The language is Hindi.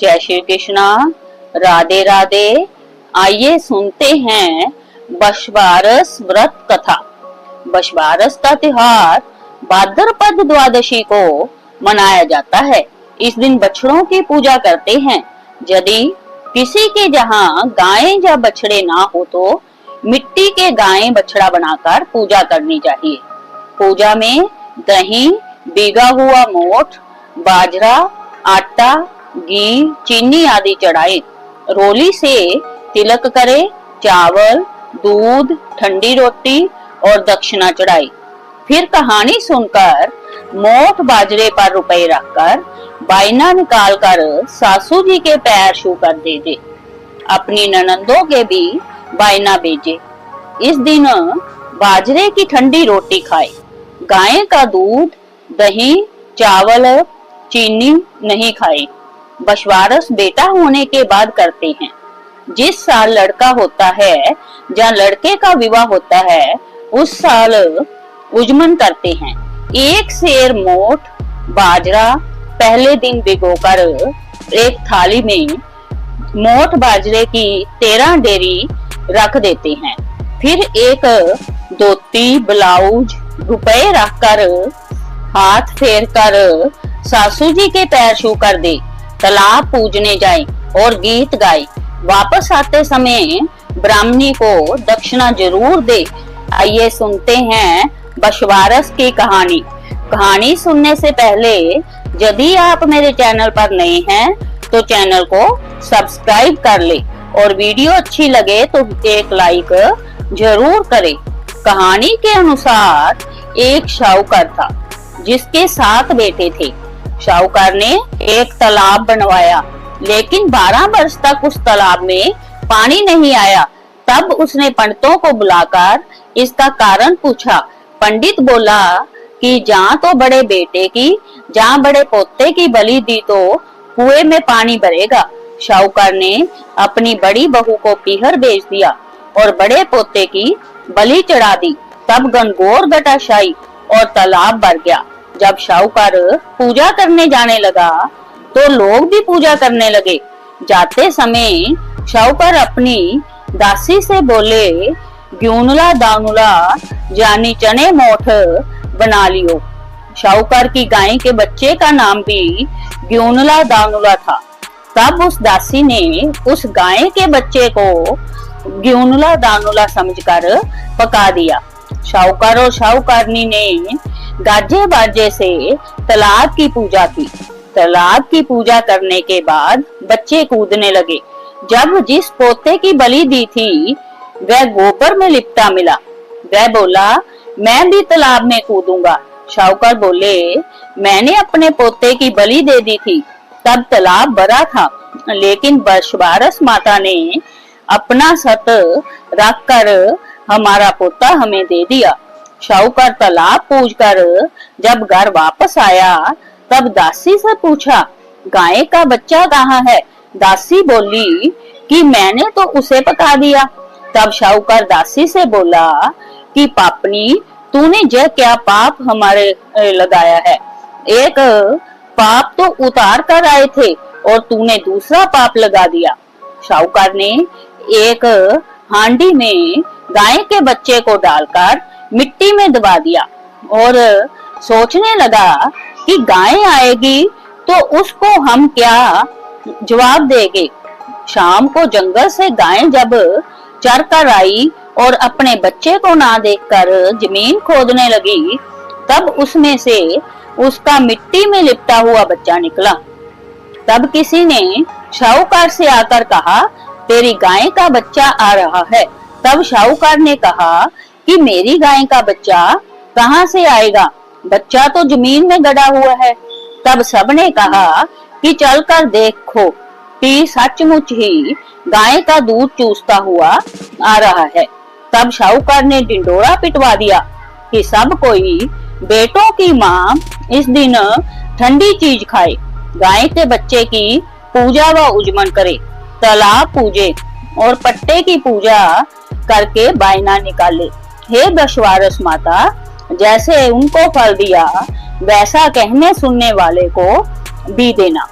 जय श्री कृष्णा, राधे राधे। आइए सुनते हैं बशबारस व्रत कथा। बशबारस का त्योहार भाद्रपद द्वादशी को मनाया जाता है। इस दिन बछड़ों की पूजा करते हैं। यदि किसी के जहाँ गायें या बछड़े ना हो तो मिट्टी के गायें बछड़ा बनाकर पूजा करनी चाहिए। पूजा में दही, भीगा हुआ मोठ, बाजरा, आटा, घी, चीनी आदि चढ़ाए। रोली से तिलक करे, चावल, दूध, ठंडी रोटी और दक्षिणा चढ़ाई। फिर कहानी सुनकर मोठ बाजरे पर रुपए रखकर बायना निकालकर सासू जी के पैर छू कर दे दे। अपनी ननंदों के भी बायना भेजे। इस दिन बाजरे की ठंडी रोटी खाए। गाय का दूध, दही, चावल, चीनी नहीं खाए। बशवारस बेटा होने के बाद करते हैं। जिस साल लड़का होता है या लड़के का विवाह होता है उस साल उजमन करते हैं। एक सेर मोठ बाजरा पहले दिन भिगोकर एक थाली में मोठ बाजरे की 13 डेरी रख देते हैं। फिर एक धोती, ब्लाउज, रुपए रखकर हाथ फेर कर सासू जी के पैर छू कर दे। तालाब पूजने जाए और गीत गाए। वापस आते समय ब्राह्मणी को दक्षिणा जरूर दे। आइए सुनते हैं बशवारस की कहानी। कहानी सुनने से पहले यदि आप मेरे चैनल पर नए हैं तो चैनल को सब्सक्राइब कर ले और वीडियो अच्छी लगे तो एक लाइक जरूर करें। कहानी के अनुसार एक शाहूकार था जिसके 7 बेटे थे। शाहूकार ने एक तालाब बनवाया, लेकिन 12 वर्ष तक उस तालाब में पानी नहीं आया। तब उसने पंडितों को बुलाकर इसका कारण पूछा। पंडित बोला कि जहाँ तो बड़े बेटे की, जहाँ बड़े पोते की बलि दी तो कुएं में पानी भरेगा। शाहूकार ने अपनी बड़ी बहू को पीहर भेज दिया और बड़े पोते की बलि चढ़ा दी। तब गणगौर घटाशायी और तालाब भर गया। जब शाहूकार पूजा करने जाने लगा तो लोग भी पूजा करने लगे। जाते समय शाहूकार अपनी दासी से बोले, ग्यूनुला दानुला जानी चने मोठ बना लियो। शाहूकार की गाय के बच्चे का नाम भी ग्यूनुला दानुला था। तब उस दासी ने उस गाय के बच्चे को ग्यूनुला दानुला समझकर पका दिया। शाहूकार और शाहूकारनी ने गाजे बाजे से तालाब की पूजा की। तालाब की पूजा करने के बाद बच्चे कूदने लगे। जब जिस पोते की बलि दी थी वह गोबर में लिपटा मिला। वह बोला, मैं भी तालाब में कूदूंगा। शाहूकार बोले, मैंने अपने पोते की बलि दे दी थी तब तालाब भरा था, लेकिन बशवारस माता ने अपना सत रख कर हमारा पोता हमें दे दिया। शाहूकार तालाब पूजकर जब घर वापस आया तब दासी से पूछा, गाय का बच्चा कहाँ है? दासी बोली कि मैंने तो उसे पका दिया। तब शाहूकार दासी से बोला कि पापनी, तूने यह क्या पाप हमारे लगाया है? एक पाप तो उतार कर आए थे और तूने दूसरा पाप लगा दिया। शाहूकार ने एक हांडी में गाय के बच्चे को डालकर मिट्टी में दबा दिया और सोचने लगा कि गाय आएगी तो उसको हम क्या जवाब देंगे। शाम को जंगल से गाय जब चर कर आई और अपने बच्चे को ना देखकर जमीन खोदने लगी तब उसमें से उसका मिट्टी में लिपटा हुआ बच्चा निकला। तब किसी ने शाहूकार से आकर कहा, तेरी गाय का बच्चा आ रहा है। तब शाहूकार ने कहा कि मेरी गाय का बच्चा कहाँ से आएगा? बच्चा तो जमीन में गड़ा हुआ है। तब सबने कहा कि चलकर देखो कि सचमुच ही गाय का दूध चूसता हुआ आ रहा है। तब शाहूकार ने ढिंडोरा पिटवा दिया कि सब कोई बेटों की माँ इस दिन ठंडी चीज खाए, गाय के बच्चे की पूजा व उजमन करे, तालाब पूजे और पट्टे की पूजा करके बायना निकाले। हे बशवारस माता, जैसे उनको फल दिया वैसा कहने सुनने वाले को भी देना।